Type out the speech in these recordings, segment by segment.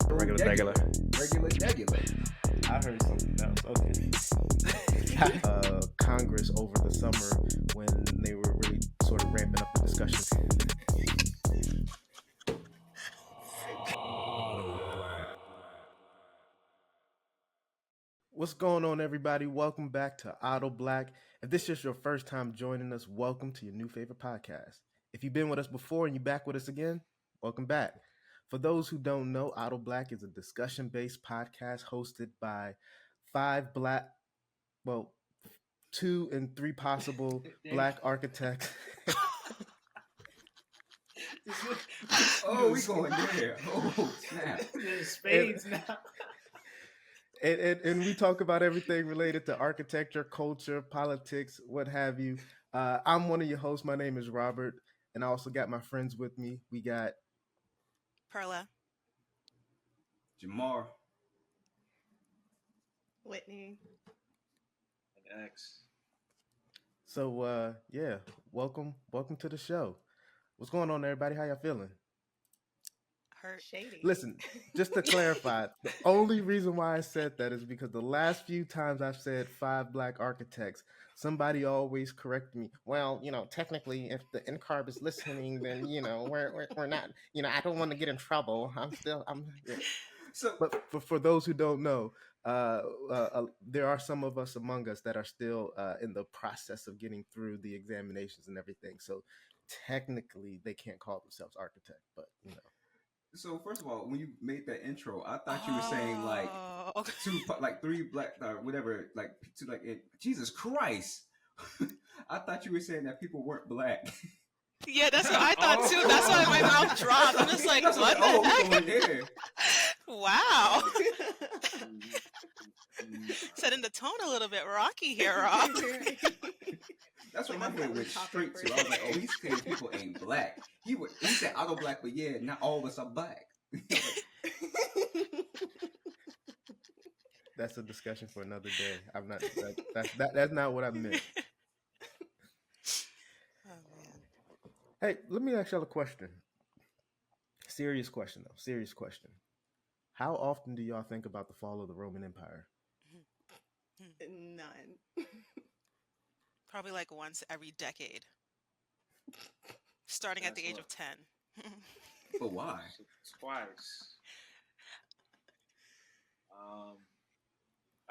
Regular. Regular. I heard something else. Okay. Congress over the summer when they were really sort of ramping up the discussion. What's going on, everybody? Welcome back to AutoBlack. If this is your first time joining us, welcome to your new favorite podcast. If you've been with us before and you're back with us again, welcome back. For those who don't know, AutoBlack is a discussion-based podcast hosted by two and three possible Black architects. Oh, we going there. Oh, snap. Spades now. And we talk about everything related to architecture, culture, politics, what have you. I'm one of your hosts. My name is Robert, and I also got my friends with me. We got Perla, Jamar. Whitney. And X. So welcome to the show. What's going on, everybody? How y'all feeling? hurt. Shady. Listen, just to clarify, the only reason why I said that is because the last few times I've said 5 Black architects, somebody always corrected me. Well, technically, if the NCARB is listening, then we're not. I don't want to get in trouble. Yeah. So, But for those who don't know, there are some of us among us that are still in the process of getting through the examinations and everything. So technically, they can't call themselves architect, but So first of all, when you made that intro, I thought you were saying like okay. three black, whatever, like two, like Jesus Christ. I thought you were saying that people weren't black. Yeah, that's what I thought too. That's why my mouth dropped. I'm just like, That's what like, the we heck? going there. Wow. Setting the tone a little bit rocky here, Rob. That's what my head went straight to. I was like, oh, he's saying people ain't black. He said AutoBlack, but yeah, not all of us are black. that's a discussion for another day. I'm not. That's not what I meant. Oh man. Hey, let me ask y'all a question. Serious question, though. Serious question. How often do y'all think about the fall of the Roman Empire? None. Probably like once every decade. Starting at the age of 10. But why? Twice.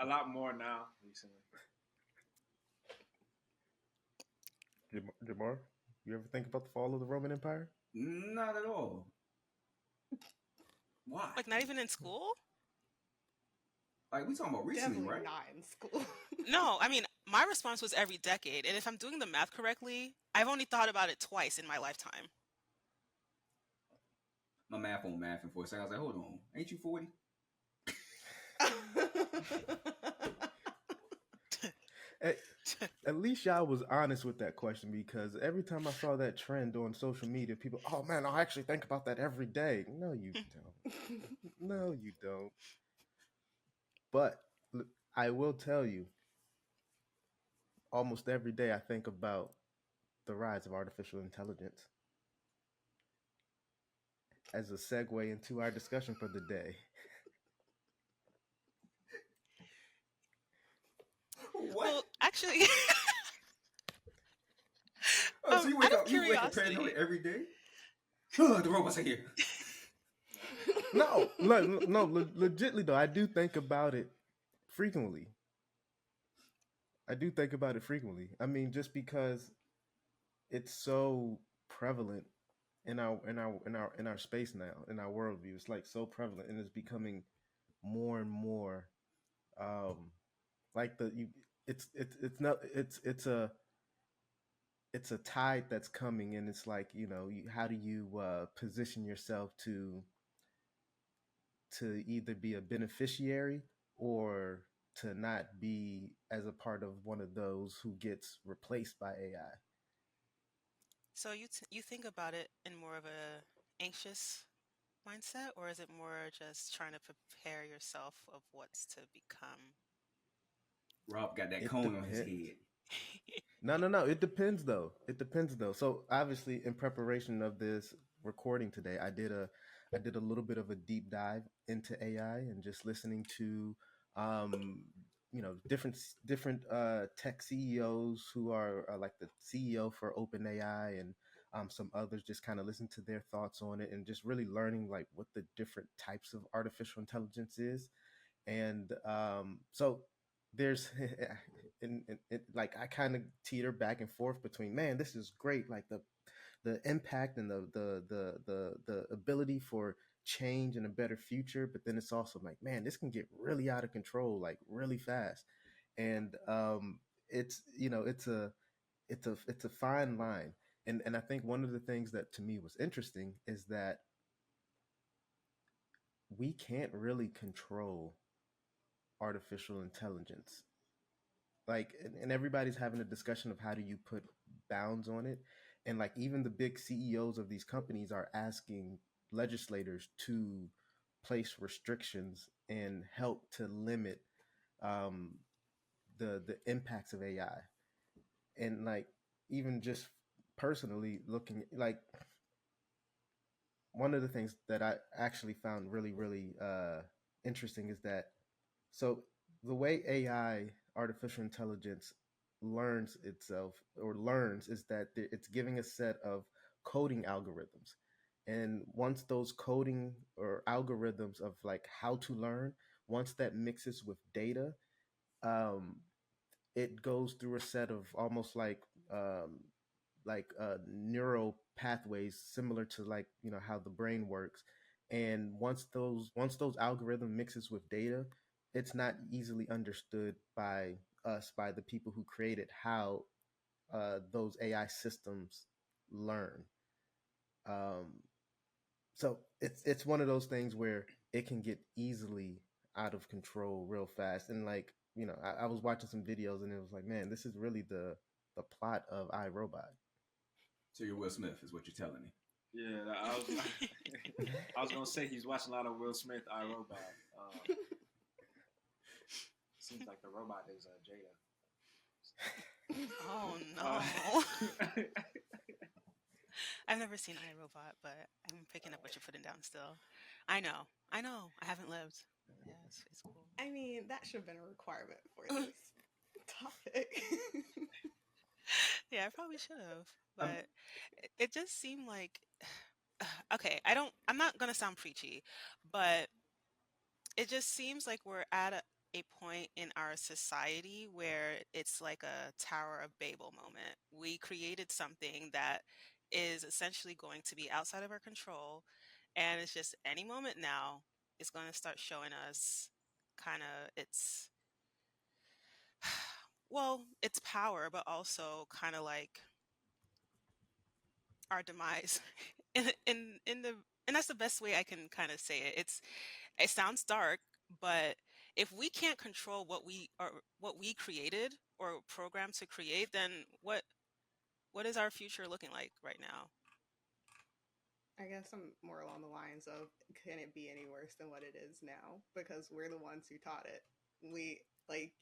A lot more now recently. Jamar, you ever think about the fall of the Roman Empire? Not at all. Why? Like not even in school? Like we talking about recently, Definitely right? not in school. No, I mean, my response was every decade. And if I'm doing the math correctly, I've only thought about it twice in my lifetime. My math on mathing for a second. I was like, hold on, ain't you 40? At least y'all was honest with that question, because every time I saw that trend on social media, people, oh man, I actually think about that every day. No, you don't. No, you don't. But I will tell you, almost every day I think about the rise of artificial intelligence as a segue into our discussion for the day. What? Well, actually, Oh, so you wake out of up, you wake up curiosity. paranoid every day? The robots are here. No, legitly though, I do think about it frequently. I mean, just because it's so prevalent in our space now, in our worldview. It's like so prevalent, and it's becoming more and more like it's a tide that's coming, and it's like how do you position yourself to either be a beneficiary or to not be as a part of one of those who gets replaced by AI. So you think about it in more of a anxious mindset, or is it more just trying to prepare yourself of what's to become? Rob got that It cone on his depends. head. No. It depends though. So obviously, in preparation of this recording today, I did I did a little bit of a deep dive into AI and just listening to um, different tech CEOs who are like the CEO for OpenAI and some others, just kind of listen to their thoughts on it and just really learning like what the different types of artificial intelligence is. And so there's like I kind of teeter back and forth between, man, this is great, like the impact and the ability for change and a better future, but then it's also like, man, this can get really out of control like really fast. And it's it's a fine line. And I think one of the things that to me was interesting is that we can't really control artificial intelligence. Like, and everybody's having a discussion of how do you put bounds on it. And like even the big CEOs of these companies are asking legislators to place restrictions and help to limit um, the impacts of AI. And like even just personally looking, like one of the things that I actually found really interesting is that, so the way AI, artificial intelligence, learns itself or learns is that it's giving a set of coding algorithms. And once those coding or algorithms of like how to learn, once that mixes with data, um, it goes through a set of almost um, neural pathways similar to like how the brain works. And once those algorithm mixes with data, it's not easily understood by us, by the people who created how those AI systems learn. um, so it's one of those things where it can get easily out of control real fast. And like I was watching some videos and it was like, man, this is really the plot of iRobot. So you're Will Smith, is what you're telling me. Yeah, I was gonna say he's watching a lot of Will Smith, iRobot. Seems like the robot is Jada. Oh Uh, no. I've never seen iRobot, but I'm picking up what you're putting down still. I know. I know. I haven't lived. Yeah, it's cool. I mean, that should have been a requirement for this topic. Yeah, I probably should have, Um, but it just seemed like okay, I'm not going to sound preachy, but it just seems like we're at a point in our society where it's like a Tower of Babel moment. We created something that is essentially going to be outside of our control, and it's just any moment now it's going to start showing us kind of well, its power, but also kind of like our demise in the and that's the best way I can kind of say it. It sounds dark, but if we can't control what we created or programmed to create, then what is our future looking like right now? I guess I'm more along the lines of, can it be any worse than what it is now? Because we're the ones who taught it. We, like,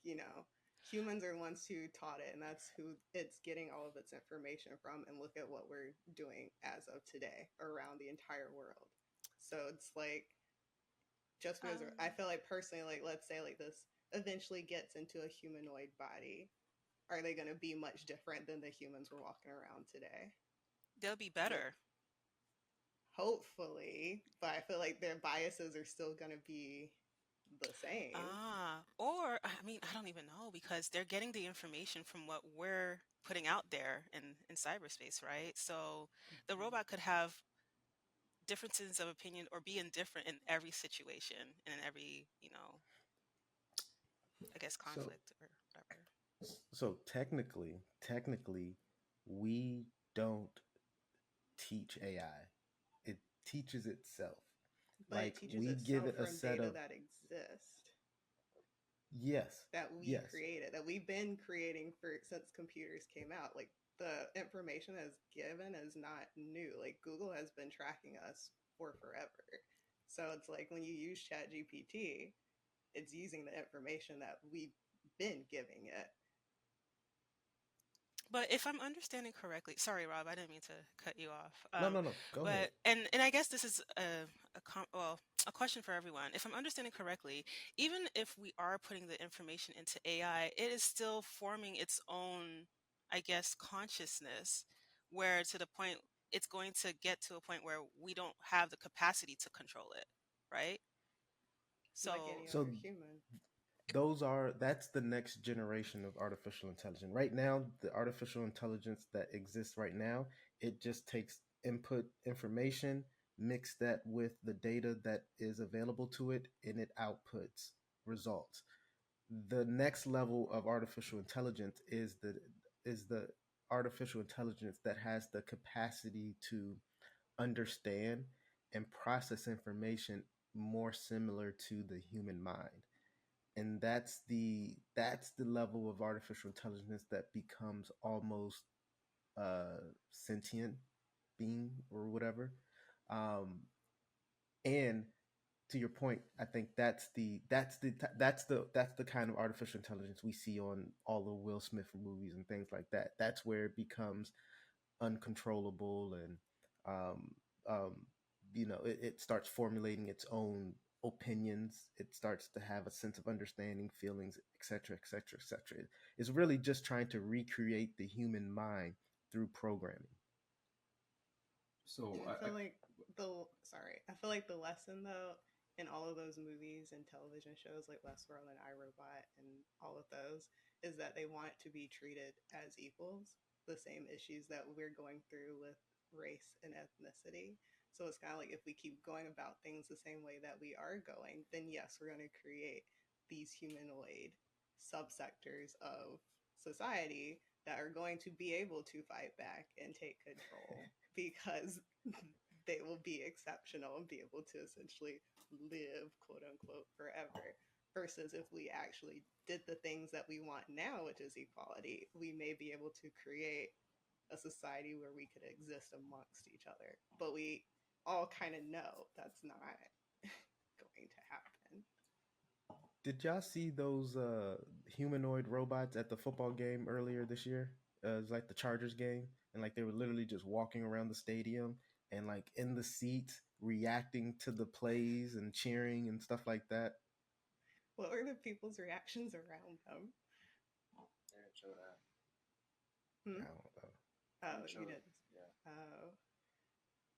humans are the ones who taught it, and that's who it's getting all of its information from. And look at what we're doing as of today around the entire world. So it's like, just because I feel like personally, like, let's say like this eventually gets into a humanoid body, are they going to be much different than the humans we're walking around today? They'll be Like, better. hopefully, but I feel like their biases are still going to be the same. Or I mean, I don't even know because they're getting the information from what we're putting out there in cyberspace, right? So the robot could have differences of opinion or be indifferent in every situation and in every, I guess so conflict or whatever. so technically we don't teach AI. It teaches itself. But it Like teaches we give itself it a from set data of, that exists, yes, that we yes. created, that we've been creating for since computers came out. Like, the information that's given is not new. Like, Google has been tracking us for forever. So it's like when you use ChatGPT, it's using the information that we've been giving it. But if I'm understanding correctly, sorry, Rob, I didn't mean to cut you off. No, no, no. Go ahead. But and I guess this is well, a question for everyone. If I'm understanding correctly, even if we are putting the information into AI, it is still forming its own, I guess, consciousness, where to the point it's going to get to a point where we don't have the capacity to control it, right? Like So, any So other human. that's the next generation of artificial intelligence. Right now, the artificial intelligence that exists right now, it just takes input information, mix that with the data that is available to it, and it outputs results. The next level of artificial intelligence is the artificial intelligence that has the capacity to understand and process information more similar to the human mind. And that's the level of artificial intelligence that becomes almost uh sentient being or whatever. Um and to your point, I think that's the kind of artificial intelligence we see on all the Will Smith movies and things like that. That's where it becomes uncontrollable, and um, um, it starts formulating its own opinions. It starts to have a sense of understanding, feelings, etc., etc., etc. It's really just trying to recreate the human mind through programming. So I feel like I feel like the lesson though in all of those movies and television shows like Westworld and iRobot and all of those is that they want to be treated as equals, the same issues that we're going through with race and ethnicity. So it's kind of like if we keep going about things the same way that we are going, then yes, we're going to create these humanoid subsectors of society that are going to be able to fight back and take control because they will be exceptional and be able to essentially live, quote unquote, forever. Versus if we actually did the things that we want now, which is equality, we may be able to create a society where we could exist amongst each other. But we all kind of know that's not going to happen. Did y'all see those humanoid robots at the football game earlier this year? It was like the Chargers game, and like they were literally just walking around the stadium and like in the seats, reacting to the plays and cheering and stuff like that. What were the people's reactions around them? They didn't show that. I Hmm? don't know. Oh, Didn't show you it. did. Yeah. Oh.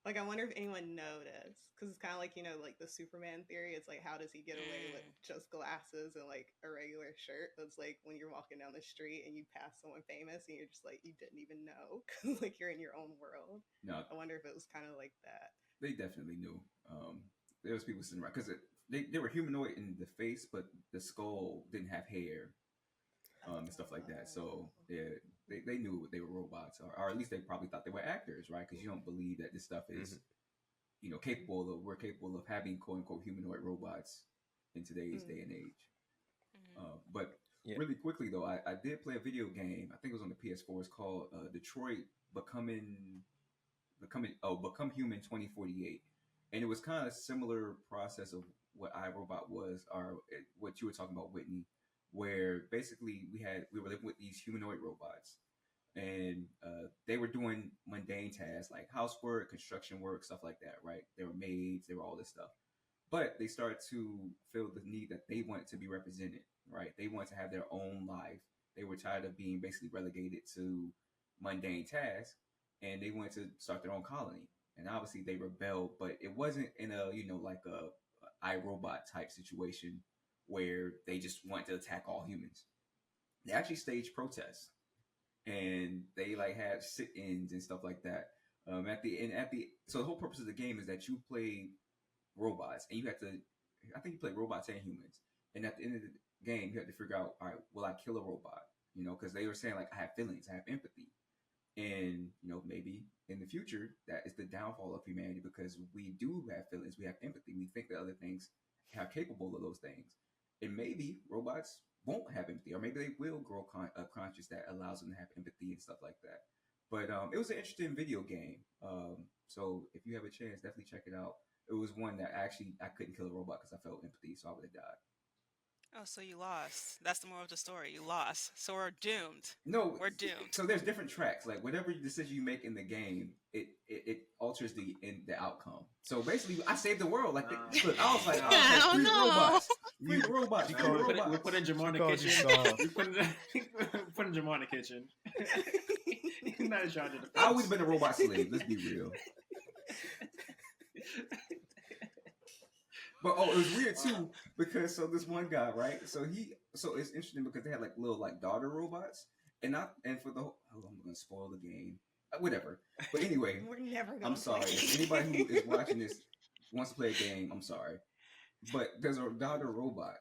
Like, I wonder if anyone noticed. Because it's kind of like, like the Superman theory. It's like, how does he get away with mm, just glasses and like a regular shirt? It's like when you're walking down the street and you pass someone famous and you're just like, you didn't even know. Because like you're in your own world. no, I wonder if it was kind of like that. they definitely knew. There was people sitting around because they were humanoid in the face, but the skull didn't have hair, and stuff like that. So Oh. yeah, they knew they were robots, or at least they probably thought they were actors, right? Because you don't believe that this stuff is, Mhm. we're capable of having quote unquote humanoid robots in today's day and age. mhm. But Yeah. really quickly though, I did play a video game. I think it was on the PS4. It's called Detroit Become Human 2048, and it was kind of a similar process of what iRobot was, or what you were talking about, Whitney, where basically we were living with these humanoid robots, and they were doing mundane tasks like housework, construction work, stuff like that, right? They were maids, they were all this stuff, but they started to feel the need that they wanted to be represented, right? They wanted to have their own life. They were tired of being basically relegated to mundane tasks, and they wanted to start their own colony. And obviously they rebelled, but it wasn't in a like a iRobot type situation where they just wanted to attack all humans. They actually staged protests, and they like had sit-ins and stuff like that. So the whole purpose of the game is that you play robots, and you have to. I think you play robots and humans, and at the end of the game, you have to figure out, all right, will I kill a robot? Because they were saying like, I have feelings, I have empathy, and maybe in the future that is the downfall of humanity, because we do have feelings, we have empathy, we think that other things are capable of those things, and maybe robots won't have empathy, or maybe they will grow a conscious that allows them to have empathy and stuff like that. But it was an interesting video game. So if you have a chance, definitely check it out. It was one that actually I couldn't kill a robot because I felt empathy, so I would have died. Oh, so you lost. That's the moral of the story. You lost. So we're doomed. No, We're doomed. so there's different tracks. Like whatever decision you make in the game, it alters the outcome. So basically, I saved the world. Like, look, I was like, I don't free know. robots, free robots, We free robots. put in Jamar in the called you kitchen. soft. We put in Jamar in the kitchen. He's not in charge of the I would have been a robot slave. Let's be real. But it was weird too because this one guy, right? So it's interesting because they had like little like daughter robots, and for the whole, I'm gonna spoil the game, whatever. But anyway, We're never gonna I'm sorry play. if anybody who is watching this wants to play a game. I'm sorry, but there's a daughter robot.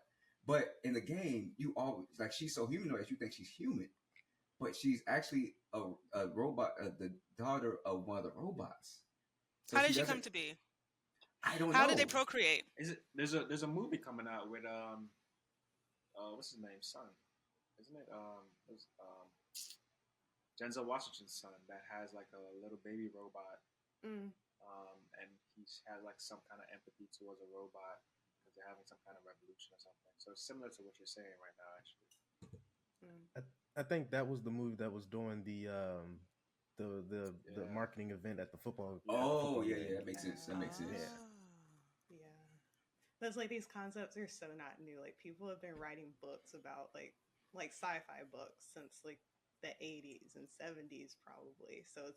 But in the game, you always like she's so humanoid that you think she's human, but she's actually a robot, the daughter of one of the robots. So How did she doesn't- come to be? I don't How know. did they procreate? There's a movie coming out with what's his name, son, isn't it? Denzel Washington's son that has like a little baby robot, Mm. and he's had like some kind of empathy towards a robot because they're having some kind of revolution or something. So it's similar to what you're saying right now, actually. I think that was the movie that was doing the Yeah. marketing event at the football. Oh game. yeah, that makes sense. That makes sense. Yeah. Yeah. That's like these concepts are so not new. Like people have been writing books about like sci-fi books since like the 80s and 70s probably. So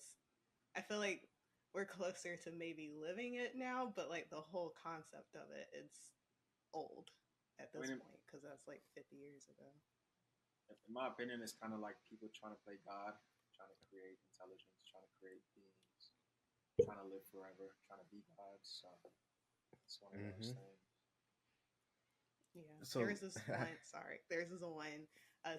I feel like we're closer to maybe living it now, but like the whole concept of it's old at this point because that's like 50 years ago. In my opinion, it's kind of like people trying to play God, trying to create intelligence, trying to create beings, trying to live forever, trying to be gods. So it's one of those things. Yeah. So- There's this one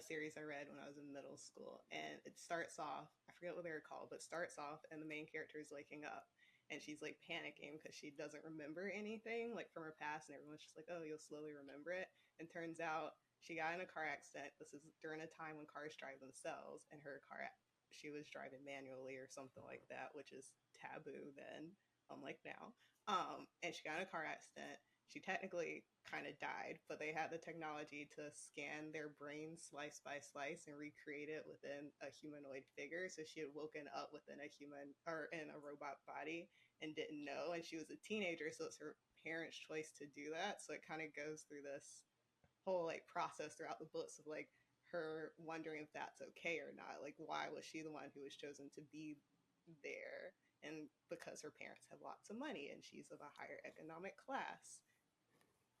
series I read when I was in middle school, and it starts off, I forget what they were called, but starts off, and the main character is waking up, and she's like panicking because she doesn't remember anything like from her past, and everyone's just like, oh, you'll slowly remember it. And turns out she got in a car accident. This is during a time when cars drive themselves, and she was driving manually or something like that, which is taboo then, unlike now. And she got in a car accident. She technically kind of died, but they had the technology to scan their brain slice by slice and recreate it within a humanoid figure. So she had woken up within a human or in a robot body and didn't know. And she was a teenager, so it's her parents' choice to do that. So it kind of goes through this whole like process throughout the books of like her wondering if that's okay or not. Like, why was she the one who was chosen to be there? And because her parents have lots of money and she's of a higher economic class.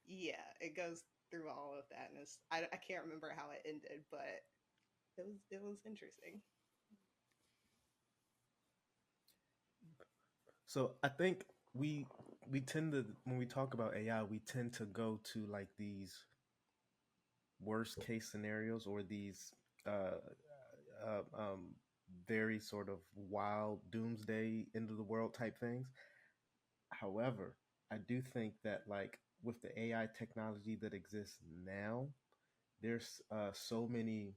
Yeah, it goes through all of that, and I can't remember how it ended, but it was interesting. So I think we tend to, when we talk about AI, we tend to go to like these worst case scenarios or these uh, very sort of wild doomsday end of the world type things. However, I do think that like with the AI technology that exists now, there's so many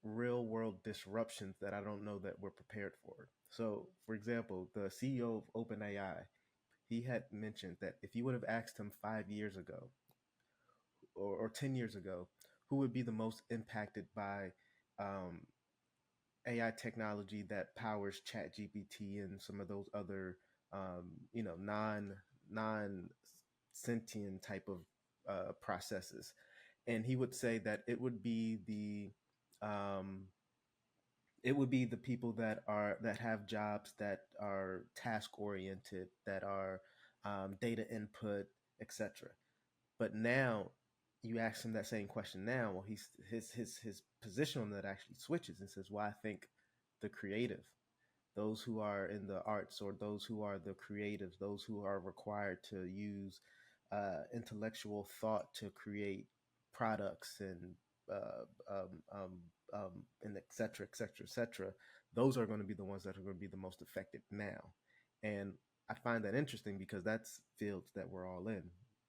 real world disruptions that I don't know that we're prepared for. So, for example, the CEO of OpenAI, he had mentioned that if you would have asked him 5 years ago or 10 years ago, who would be the most impacted by um, AI technology that powers ChatGPT and some of those other, non sentient type of processes, and he would say that um, it would be the people that have jobs that are task oriented, that are data input, etc. But now you ask him that same question now, well, his position on that actually switches and says, well, I think the creative, those who are in the arts, or those who are the creatives, those who are required to use intellectual thought to create products and and et cetera, et cetera, et cetera, those are going to be the ones that are going to be the most affected now. And I find that interesting because that's fields that we're all in.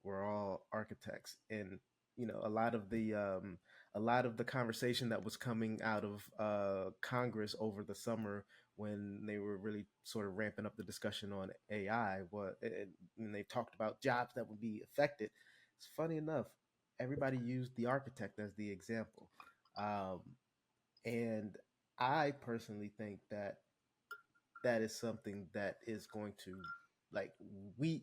We're all architects, and a lot of the conversation that was coming out of Congress over the summer when they were really sort of ramping up the discussion on AI, and they talked about jobs that would be affected. It's funny enough, everybody used the architect as the example. Um, and I personally think that that is something that is going to, like, we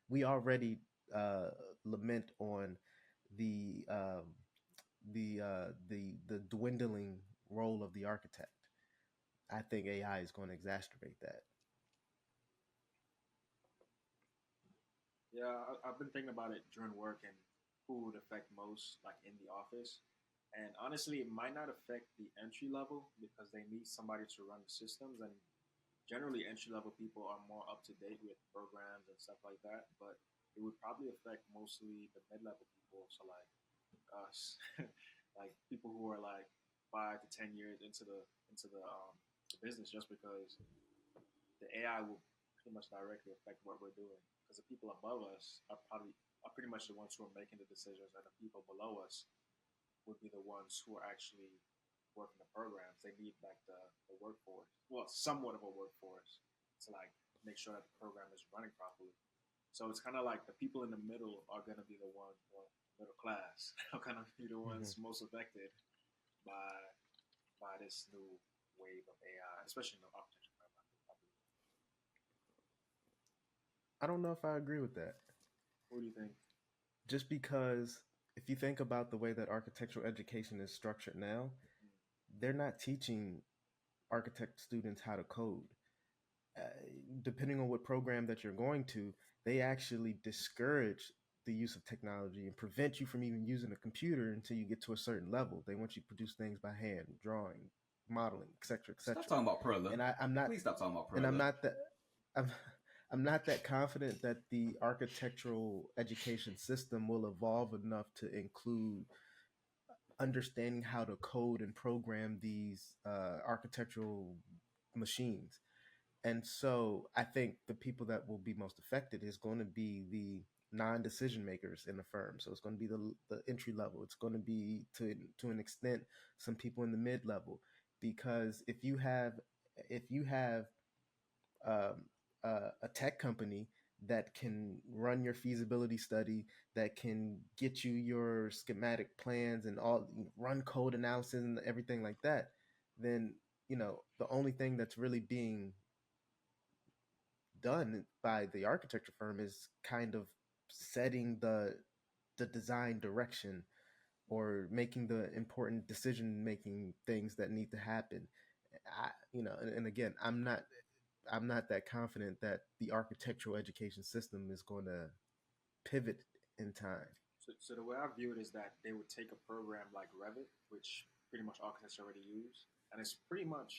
we already uh, lament on the the dwindling role of the architect. I think AI is going to exacerbate that. Yeah, I've been thinking about it during work and who would affect most, like in the office. And honestly, it might not affect the entry level because they need somebody to run the systems. And generally, entry level people are more up to date with programs and stuff like that. But it would probably affect mostly the mid level people. So, like us, like people who are like 5 to 10 years into the business, just because the AI will pretty much directly affect what we're doing. Because the people above us are pretty much the ones who are making the decisions, and the people below us would be the ones who are actually working the programs. They need like the workforce, well, somewhat of a workforce, to like make sure that the program is running properly. So it's kind of like the people in the middle are going to be the ones, well, middle class, are going to be the Mhm. ones most affected by this new wave of AI, especially in the architecture. I don't know if I agree with that. What do you think? Just because if you think about the way that architectural education is structured now, they're not teaching architect students how to code. Uh, Depending on what program that you're going to, they actually discourage the use of technology and prevent you from even using a computer until you get to a certain level. They want you to produce things by hand, drawing, modeling, etc., Stop etc. talking about Perla. And I'm not, Please stop talking about and Perla. I'm, I'm not that confident that the architectural education system will evolve enough to include understanding how to code and program these architectural machines. And so I think the people that will be most affected is going to be the non-decision makers in the firm. So it's going to be the entry level. It's going to be to an extent some people in the mid level, because if you have um, a tech company that can run your feasibility study, that can get you your schematic plans and all, run code analysis and everything like that, then the only thing that's really being done by the architecture firm is kind of setting the design direction or making the important decision making things that need to happen. And again, I'm not that confident that the architectural education system is going to pivot in time. So the way I view it is that they would take a program like Revit, which pretty much architects already use, and it's pretty much,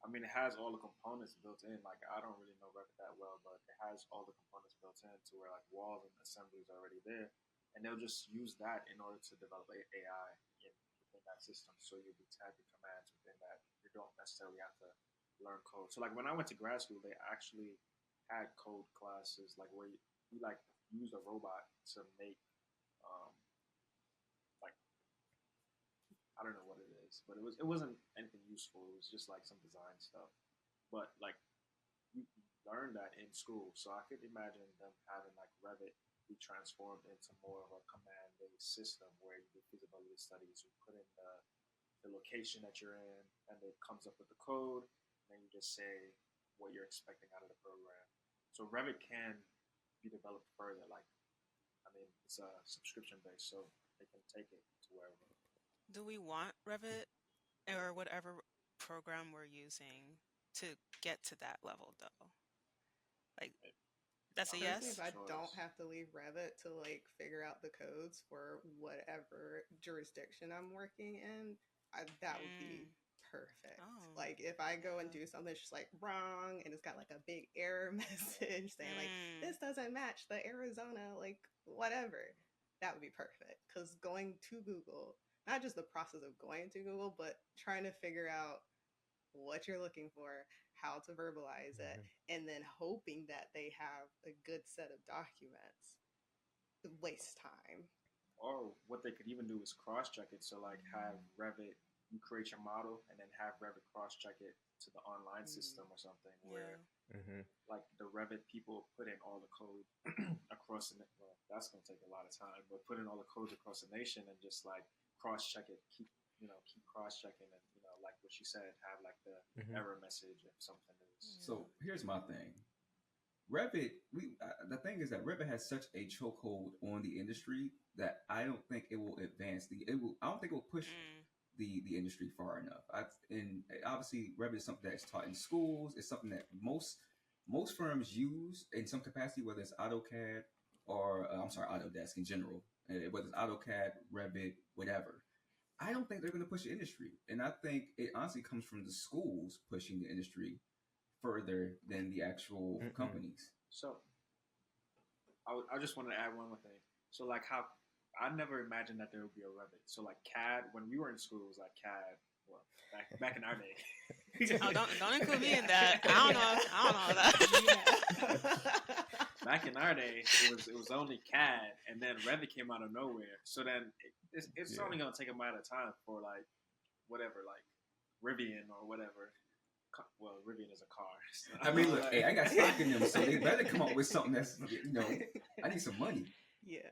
I mean, it has all the components built in. Like I don't really know Revit that well, but it has all the components built in to where like walls and assemblies are already there, and they'll just use that in order to develop AI within that system. So you'll be typing commands within that. You don't necessarily have to learn code. So like when I went to grad school, they actually had code classes like where you like use a robot to make um, like I don't know what it is, but it wasn't anything useful. It was just like some design stuff. But like you learn that in school, so I could imagine them having like Revit be transformed into more of a command-based system where you do feasibility studies. You put in the location that you're in, and it comes up with the code. And then you just say what you're expecting out of the program. So Revit can be developed further. Like I mean, it's a subscription based, so they can take it to wherever. Do we want Revit or whatever program we're using to get to that level though? Like that's a Personally, if yes? I don't Choice. have to leave Revit to like figure out the codes for whatever jurisdiction I'm working in, that would be Mm. perfect. Oh. Like if I go and Yeah. do something that's just like wrong and it's got like a big error message saying like Mm. this doesn't match the Arizona like whatever, that would be perfect. Because going to Google, not just the process of going to Google, but trying to figure out what you're looking for, how to verbalize it, Mhm. and then hoping that they have a good set of documents waste time. Or what they could even do is cross check it. So like have Revit, you create your model, and then have Revit cross check it to the online system or something Yeah. where Mhm. like the Revit people put in all the code across the net. Well, that's gonna take a lot of time, but put in all the codes across the nation and just like cross check it, keep cross checking, and like what you said, have like the error message if something is. So here's my thing. Revit, the thing is that Revit has such a chokehold on the industry that I don't think it will advance I don't think it will push the industry far enough. And obviously Revit is something that's taught in schools. It's something that most firms use in some capacity, whether it's AutoCAD or Autodesk in general, whether it's AutoCAD, Revit, whatever. I don't think they're going to push the industry, and I think it honestly comes from the schools pushing the industry further than the actual companies. So I just want to add one more thing. So like how I never imagined that there would be a Revit. So like CAD, when we were in school, it was like CAD. Well, back in our day. Oh, don't include me in that. I don't know that. Back in our day, it was only CAD, and then Revit came out of nowhere. So then it's only gonna take a matter of time for like whatever, like Rivian or whatever. Well, Rivian is a car. So I mean, look, hey, I got stock in them, so they better come up with something that's, I need some money. Yeah.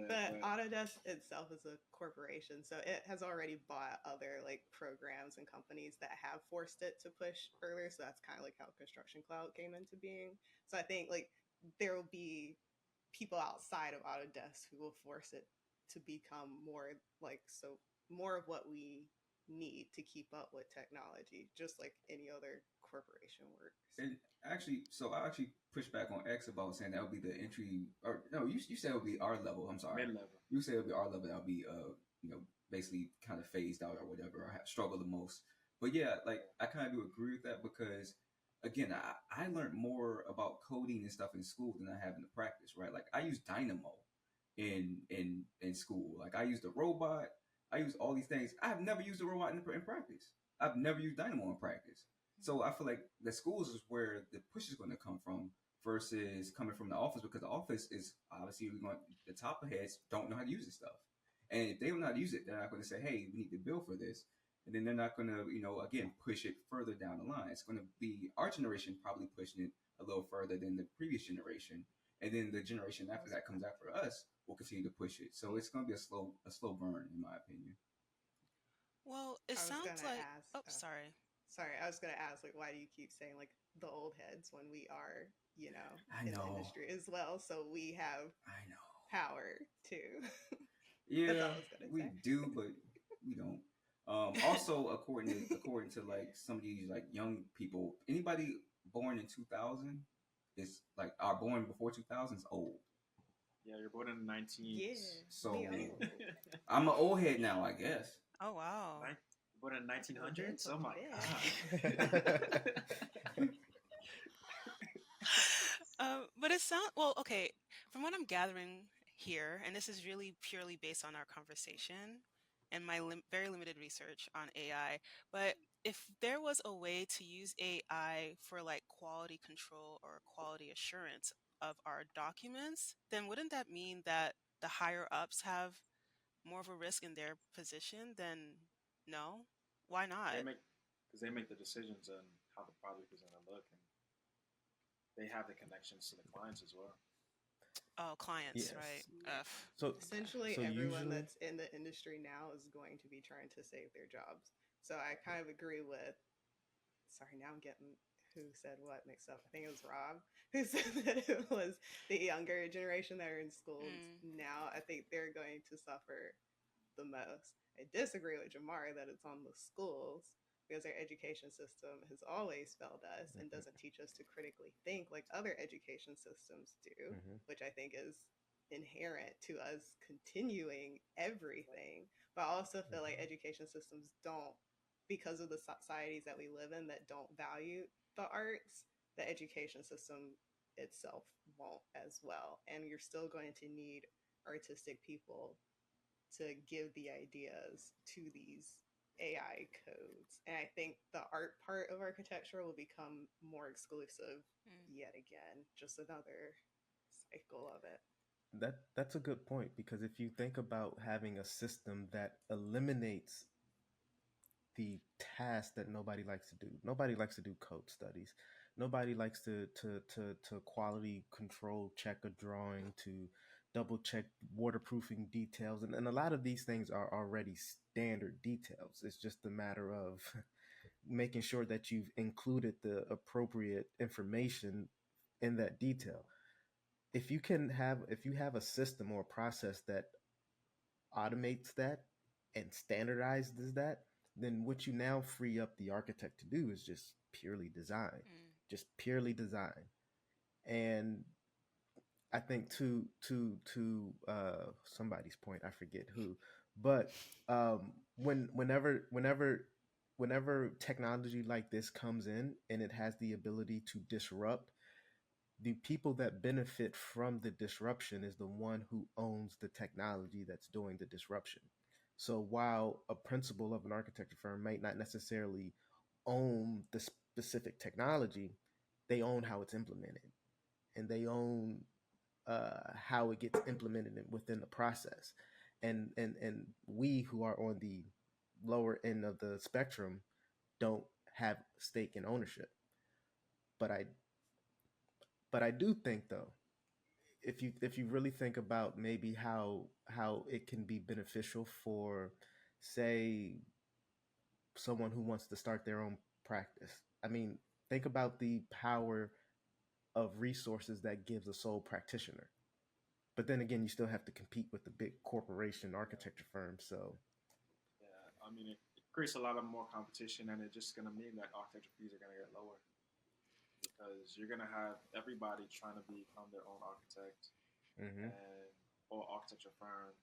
But Autodesk itself is a corporation, so it has already bought other like programs and companies that have forced it to push further. So that's kind of like how Construction Cloud came into being. So I think like there will be people outside of Autodesk who will force it to become more of what we need to keep up with technology, just like any other corporation works. And actually, so I actually pushed back on X about saying that would be the entry, or no, you said it would be our level. I'm sorry, mid-level. You said it would be our level that would be basically kind of phased out or whatever, or struggle the most. But yeah, like I kind of do agree with that because again, I learned more about coding and stuff in school than I have in the practice, right? Like I use Dynamo in school. Like I used a robot. I use all these things. I have never used a robot in practice. I've never used Dynamo in practice. So I feel like the schools is where the push is going to come from versus coming from the office, because the office is obviously the top of heads don't know how to use this stuff. And if they don't know how to use it, they're not going to say, hey, we need to bill for this. And then they're not going to, again, push it further down the line. It's going to be our generation probably pushing it a little further than the previous generation. And then the generation after that comes after us will continue to push it. So it's going to be a slow burn, in my opinion. Well, it sounds like. Sorry. Sorry, I was going to ask, like, why do you keep saying, like, the old heads when we are, in the industry as well? So we have power, too. Yeah, we do, but we don't. Also, according to like some of these like young people, anybody born in 2000 is like are born before 2000 is old. Yeah, you're born in the 19s. Yeah. So I'm an old head now, I guess. Oh wow. Born in 1900s? Oh my god. But it sounds okay. From what I'm gathering here, and this is really purely based on our conversation and my very limited research on AI, but if there was a way to use AI for like quality control or quality assurance of our documents, then wouldn't that mean that the higher ups have more of a risk in their position than no? Why not? Because they make the decisions on how the project is going to look, and they have the connections to the clients as well. Oh, clients, Yes. right? So essentially, everyone that's in the industry now is going to be trying to save their jobs. So I kind of agree with. Sorry, now I'm getting who said what mixed up. I think it was Rob who said that it was the younger generation that are in schools now. I think they're going to suffer the most. I disagree with Jamar that it's on the schools because our education system has always failed us and doesn't teach us to critically think like other education systems do, which I think is inherent to us continuing everything. But I also feel like education systems don't, because of the societies that we live in that don't value the arts, the education system itself won't as well. And you're still going to need artistic people to give the ideas to these AI codes. And I think the art part of architecture will become more exclusive yet again. Just another cycle of it. That's a good point, because if you think about having a system that eliminates the task that nobody likes to do. Nobody likes to do code studies. Nobody likes to quality control check a drawing, to double check waterproofing details, and a lot of these things are already standard details. It's just a matter of making sure that you've included the appropriate information in that detail. If you have a system or a process that automates that and standardizes that, then what you now free up the architect to do is just purely design, Mm. just purely design. And I think to somebody's point, I forget who, but whenever technology like this comes in and it has the ability to disrupt, the people that benefit from the disruption is the one who owns the technology that's doing the disruption. So while a principal of an architecture firm might not necessarily own the specific technology, they own how it's implemented, and they own how it gets implemented within the process. And we who are on the lower end of the spectrum don't have stake in ownership. But I do think though, if you really think about maybe how it can be beneficial for, say, someone who wants to start their own practice. I mean, think about the power of resources that gives a sole practitioner. But then again, you still have to compete with the big corporation architecture firms. So Yeah, I mean, it creates a lot of more competition, and it's just going to mean that architecture fees are going to get lower because you're going to have everybody trying to become their own architect hmm and or architecture firm,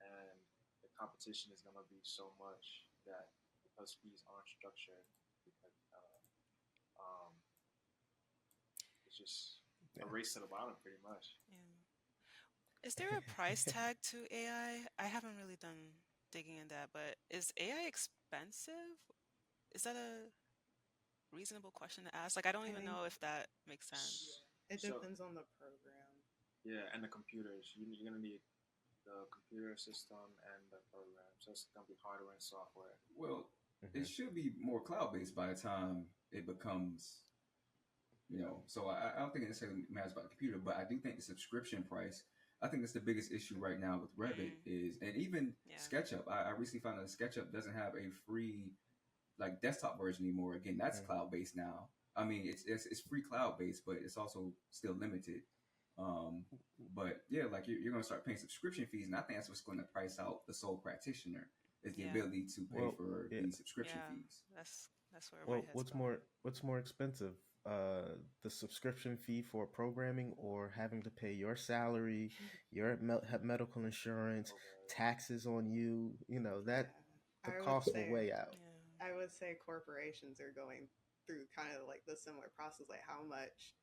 and the competition is going to be so much that because fees aren't structured, because it's just a yeah. race to the bottom, pretty much. Yeah. Is there a price tag to AI? I haven't really done digging in that, but is AI expensive? Is that a reasonable question to ask? Like, I don't I even think know if that makes sense. yeah, it So depends on the program. yeah, and the computers. You're going to need the computer system and the program. So it's going to be hardware and software. Well, hmm it should be more cloud based by the time it becomes, Yeah. So I don't think it necessarily matters about the computer, but I do think the subscription price. I think that's the biggest issue right now with Revit Mm, is, and even yeah. SketchUp. I recently found that SketchUp doesn't have a free like desktop version anymore. Again, that's hmm cloud based now. I mean, it's free cloud based, but it's also still limited. Um, but yeah, like you're going to start paying subscription fees, and I think that's what's going to price out the sole practitioner is the Yeah. ability to pay Well, for yeah. the subscription Yeah. fees. That's where my Well, head's going. what's more expensive? The subscription fee for programming, or having to pay your salary, your medical insurance, Okay. taxes on you. You know that Yeah, the I would costs will say weigh out. Yeah. I would say corporations are going through kind of like the similar process. Like, how much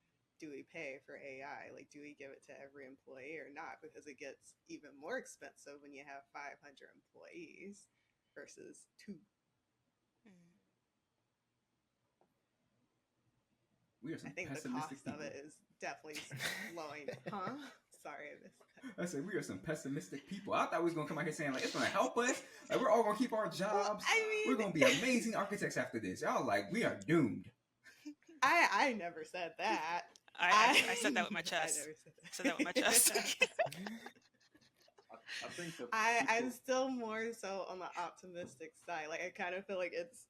do we pay for AI? Like, do we give it to every employee or not? Because it gets even more expensive when you have 500 employees versus two. Mm. We are I some think the pessimistic cost of people. it is definitely slowing. Huh? Sorry, I missed that. I said we are some pessimistic people. I thought we was gonna come out here saying like it's gonna help us. Like we're all gonna keep our Well, jobs. I We're mean, gonna be amazing architects after this. Y'all like we are doomed. I never said that. I said that with my I chest. never said I said that with my chest. that. I think the I'm people. still more so on the optimistic side. Like, I kind of feel like it's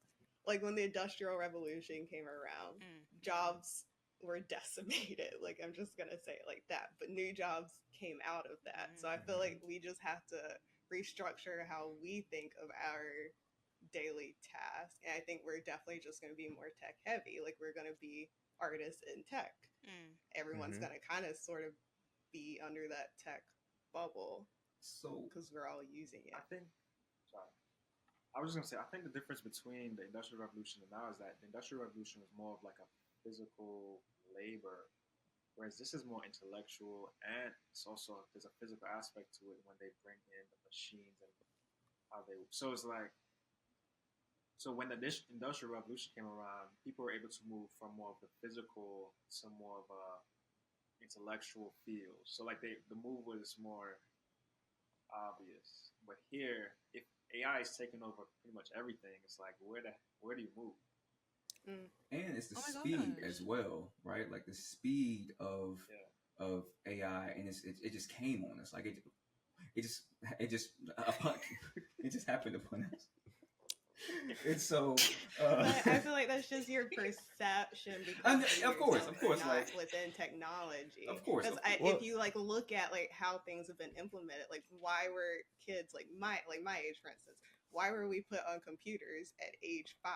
like when the Industrial Revolution came around, Mm, jobs were decimated. Like, I'm just gonna say it like that. But new jobs came out of that. So I mm, feel like we just have to restructure how we think of our daily task. And I think we're definitely just gonna be more tech heavy. Like, we're gonna be artists in tech. mm. Everyone's hmm gonna kind of sort of be under that tech bubble So because we're all using I it. think. Sorry. I was just gonna say. I think the difference between the Industrial Revolution and now is that the Industrial Revolution was more of like a physical labor, whereas this is more intellectual, and it's also there's a physical aspect to it when they bring in the machines and how they. So it's like so when the Industrial Revolution came around, people were able to move from more of the physical to more of a intellectual field. So like the move was more obvious. But here, if AI is taking over pretty much everything, it's like where do you move? Mm. and it's the Oh my speed gosh. as well, right? Like the speed of Yeah, of AI, and it just came on us. Like it just it just upon it just happened upon us. And so, but I feel like that's just your perception because of course, not like within technology. of course, Because Well, if you like look at like how things have been implemented, like why were kids like my age, for instance, why were we put on computers at age 5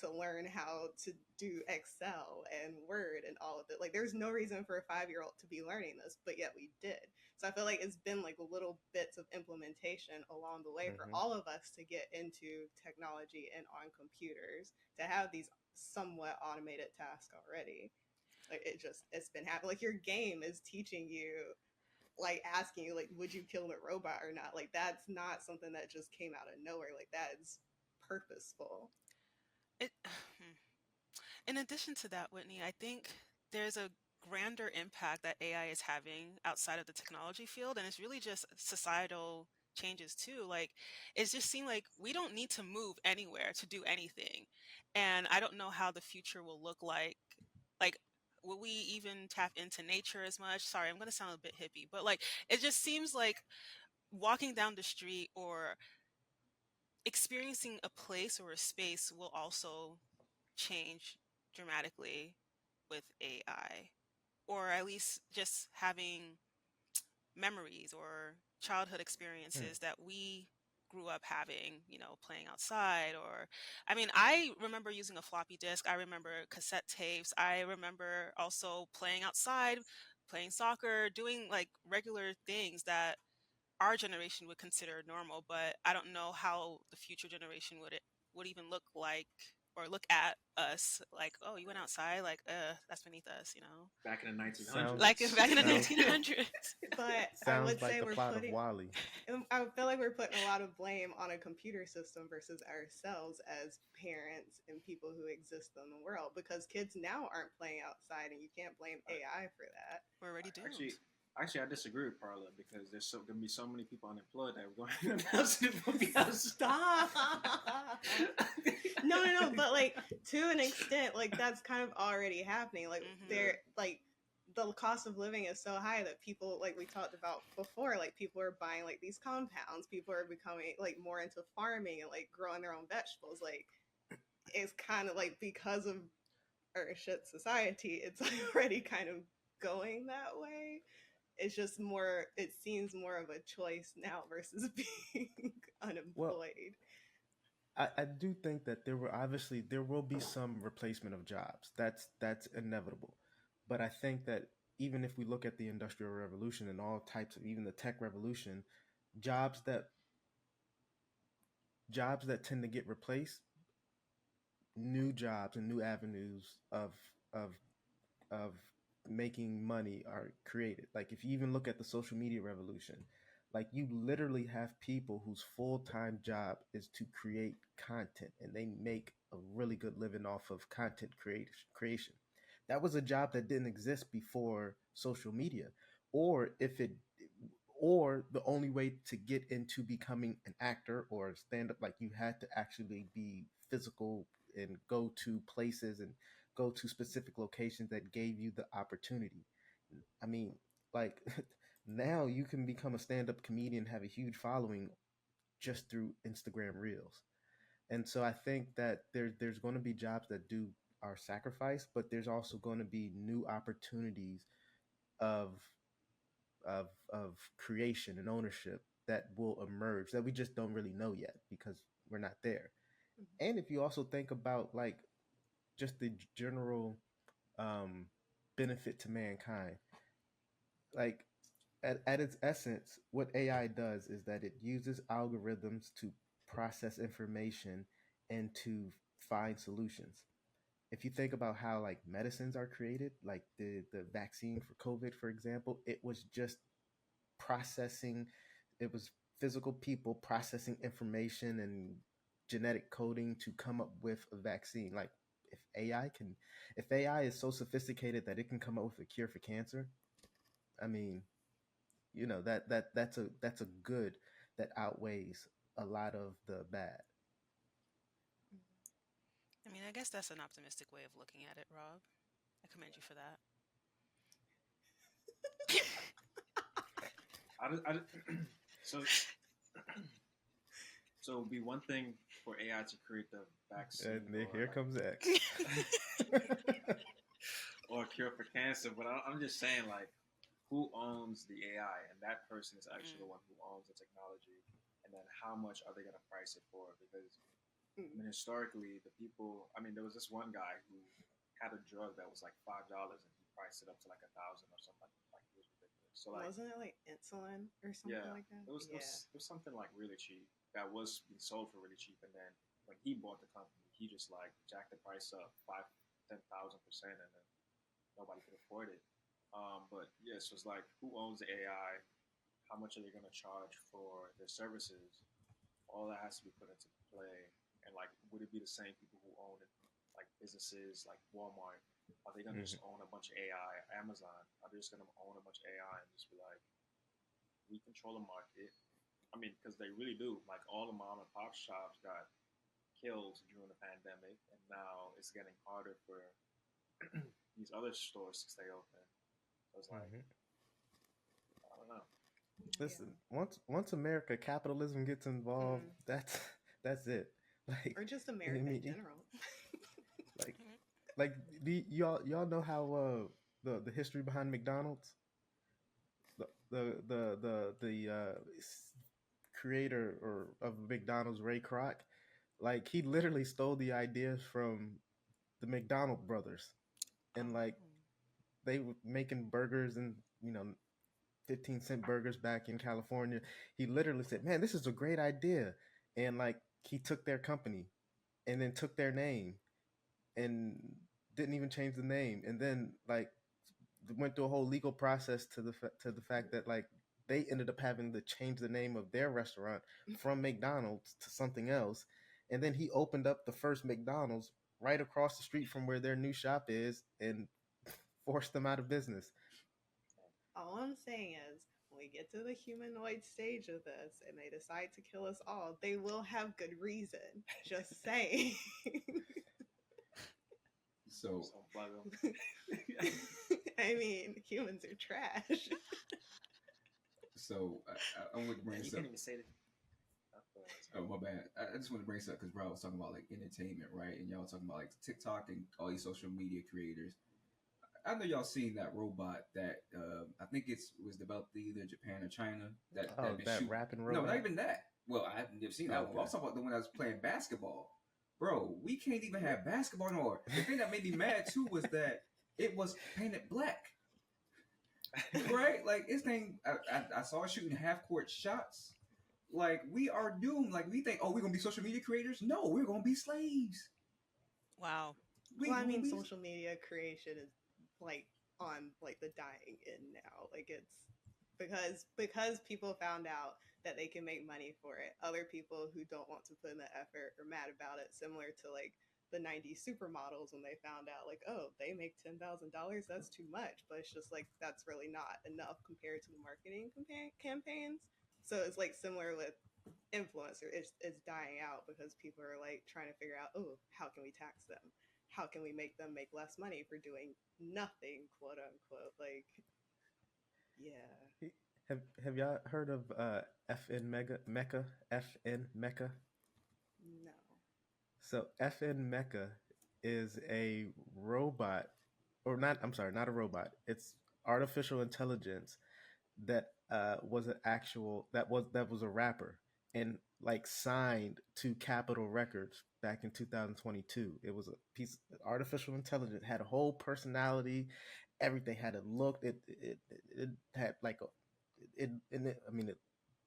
to learn how to do Excel and Word and all of it? Like, there's no reason for a 5-year-old to be learning this, but yet we did. So I feel like it's been like little bits of implementation along the way for mhm. all of us to get into technology and on computers to have these somewhat automated tasks already. Like it's been happening. Like your game is teaching you, like asking you, like, would you kill a robot or not? Like that's not something that just came out of nowhere. Like that is purposeful. It, in addition to that, Whitney, I think there's a grander impact that AI is having outside of the technology field, and it's really just societal changes too. Like, it just seems like we don't need to move anywhere to do anything, and I don't know how the future will look like. Like, will we even tap into nature as much? Sorry, I'm going to sound a bit hippie, but like, it just seems like walking down the street or experiencing a place or a space will also change dramatically with AI, or at least just having memories or childhood Hmm. experiences that we grew up having, playing outside. Or, I mean, I remember using a floppy disk, I remember cassette tapes, I remember also playing outside, playing soccer, doing like regular things that our generation would consider normal, but I don't know how the future generation would even look like or look at us like, oh, you went outside, like, that's beneath us, Back in the Sound 1900s. like back in the sounds 1900s. But I sounds would like say the we're plot of putting Wally. I feel like we're putting a lot of blame on a computer system versus ourselves as parents and people who exist in the world, because kids now aren't playing outside and you can't blame AI for that. We're already doomed. Actually, actually, I disagree with Parla because there's going to be so many people unemployed that we're going to announce it will be Stop. No, but like to an extent, like that's kind of already happening. Like Hmm. they're like the cost of living is so high that people, like we talked about before, like people are buying like these compounds, people are becoming like more into farming and like growing their own vegetables. Like it's kind of like because of our shit society, it's already kind of going that way. It's just more, it seems more of a choice now versus being Well, unemployed. I do think that there will be some replacement of jobs. That's inevitable. But I think that even if we look at the industrial revolution and all types of even the tech revolution, jobs that jobs that tend to get replaced, new jobs and new avenues of of making money are created. Like if you even look at the social media revolution, like you literally have people whose full-time job is to create content and they make a really good living off of creation. That was a job that didn't exist before social media. Or if it or the only way to get into becoming an actor or a stand-up, like you had to actually be physical and go to places and go to specific locations that gave you the opportunity. I mean, like now you can become a stand-up comedian, have a huge following just through Instagram Reels. And so I think that there's going to be jobs that do are sacrificed, but there's also going to be new opportunities of of creation and ownership that will emerge that we just don't really know yet because we're not there. And if you also think about like just the general um, benefit to mankind. Like at its essence, what AI does is that it uses algorithms to process information and to find solutions. If you think about how like medicines are created, like the vaccine for COVID, for example, it was just processing. It was physical people processing information and genetic coding to come up with a vaccine. Like if AI can, if AI is so sophisticated that it can come up with a cure for cancer, I mean, that's a good that outweighs a lot of the bad. I mean, I guess that's an optimistic way of looking at it, Rob. I commend you for that. so so it would be one thing for AI to create the vaccine And or here like comes X. or a cure for cancer, but I'm just saying like who owns the AI, and that person is actually the one who owns the technology, and then how much are they going to price it for? Because I mean, historically, the people. I mean, there was this one guy who had a drug that was like $5, and he priced it up to like 1,000 or something. Like it was ridiculous. So like, Wasn't it like insulin or something yeah, like that? it was something like really cheap that was being sold for really cheap, and then when he bought the company, he just like jacked the price up 5, 10,000%, and then nobody could afford it. But yes, it's like who owns the AI? How much are they going to charge for their services? All that has to be put into play. And like, would it be the same people who own it, like businesses like Walmart? Are they going to just own a bunch of AI? Amazon? Are they just going to own a bunch of AI and just be like, we control the market? I mean, because they really do. Like all the mom and pop shops got killed during the pandemic, and now it's getting harder for these other stores to stay open. So it's like, I don't know. Listen, once America capitalism gets involved, that's it. Like, or just America in general. like, like y'all know how the history behind McDonald's, the creator or of McDonald's, Ray Kroc, like he literally stole the ideas from the McDonald brothers, and like they were making burgers and 15-cent burgers back in California. He literally said, "Man, this is a great idea," and like he took their company and then took their name and didn't even change the name, and then like went through a whole legal process to the fact that like they ended up having to change the name of their restaurant from McDonald's to something else, and then he opened up the first McDonald's right across the street from where their new shop is and forced them out of business. All I'm saying is, when we get to the humanoid stage of this and they decide to kill us all, they will have good reason. Just saying. So, I mean, humans are trash. so I want to bring You this can't up. even say that. Oh, my bad. I just want to bring this up because Rob was talking about like entertainment, right? And y'all talking about like TikTok and all these social media creators. I know y'all seen that robot that I think it was developed either Japan or China that that rapping robot. No, not even that. Well, I haven't seen that one. I was talking about the one that was playing basketball. Bro, we can't even have basketball anymore. The thing that made me mad too was that it was painted black. Right? Like this thing, I saw it shooting half court shots. Like we are doomed. Like we think, oh, we're gonna be social media creators. No, we're gonna be slaves. Wow. Well, I mean, social media creation is like on like the dying end now. Like it's because people found out that they can make money for it. Other people who don't want to put in the effort are mad about it. Similar to like the '90s supermodels when they found out like, oh, they make $10,000. That's too much. But it's just like that's really not enough compared to the marketing campaigns. So it's like similar with influencer. It's dying out because people are like trying to figure out, oh, how can we tax them? How can we make them make less money for doing nothing, quote unquote? Like, yeah. Have y'all heard of FN Mecha? FN Mecha? No. So FN Mecha is a robot, or not? I'm sorry, not a robot. It's artificial intelligence that was an actual that was a rapper and like signed to Capitol Records back in 2022. It was a piece of artificial intelligence, had a whole personality, everything, had a look. It had like a I mean it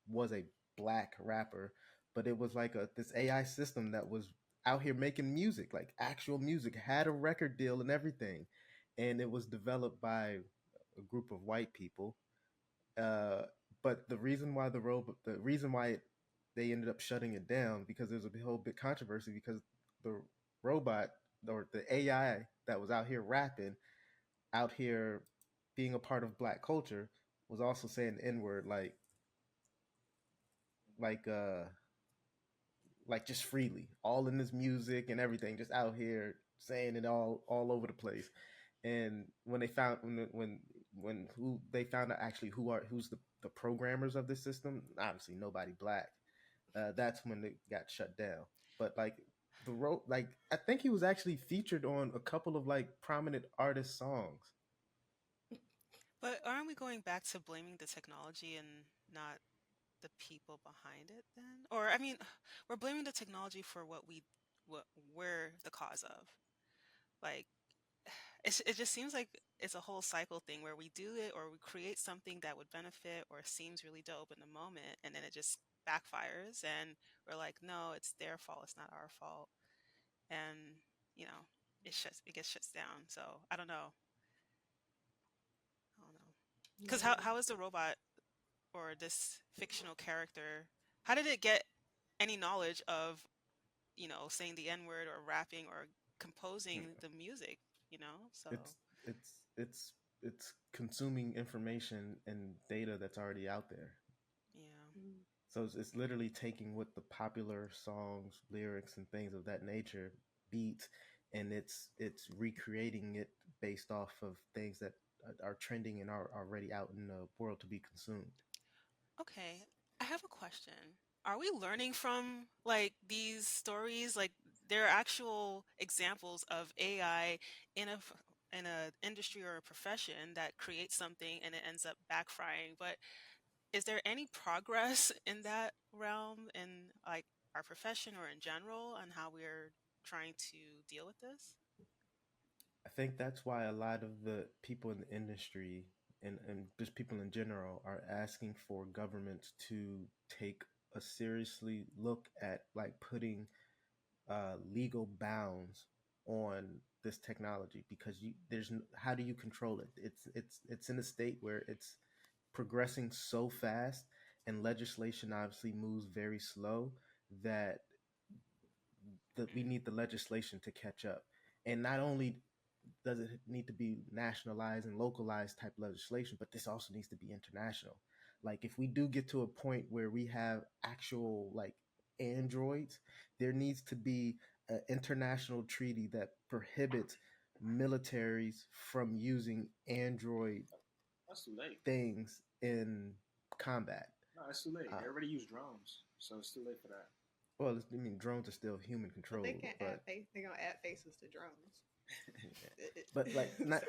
was a black rapper, but it was like this AI system that was out here making music, like actual music, had a record deal and everything, and it was developed by a group of white people. uh, but the reason why they ended up shutting it down, because there's a whole big controversy because the robot or the AI that was out here rapping, out here being a part of black culture, was also saying the N word like uh like just freely, all in this music and everything, just out here saying it all over the place. And when they found when who they found out actually who's the programmers of the system, obviously nobody black. That's when it got shut down. But like like I think he was actually featured on a couple of like prominent artist songs. But aren't we going back to blaming the technology and not the people behind it then? Or I mean, we're blaming the technology for what we're the cause of. Like it just seems like it's a whole cycle thing where we do it or we create something that would benefit or seems really dope in the moment, and then it just backfires, and we're like, no, it's their fault, it's not our fault, and you know, it gets shut down. So I don't know, because Yeah. how is the robot or this fictional character? How did it get any knowledge of saying the N word or rapping or composing the music? So It's it's it's it's consuming information and data that's already out there. yeah. Mm. So it's literally taking what the popular songs, lyrics, and things of that nature, beats, and it's recreating it based off of things that are trending and are already out in the world to be consumed. Okay, I have a question. Are we learning from like these stories? Like there are actual examples of AI in a industry or a profession that creates something and it ends up backfiring. But is there any progress in that realm in like our profession or in general on how we're trying to deal with this? I think that's why a lot of the people in the industry and just people in general are asking for governments to take a seriously look at like putting legal bounds on this technology because how do you control it? It's in a state where it's progressing so fast and legislation obviously moves very slow that we need the legislation to catch up. And not only does it need to be nationalized and localized type legislation, but this also needs to be international. Like if we do get to a point where we have actual like androids, there needs to be an international treaty that prohibits militaries from using android That's too late. things in combat. No, it's too late. Uh, They already use drones, so it's too late for that. well, I mean, drones are still human But they controlled, can't add but face. They're gonna add faces to drones. but like not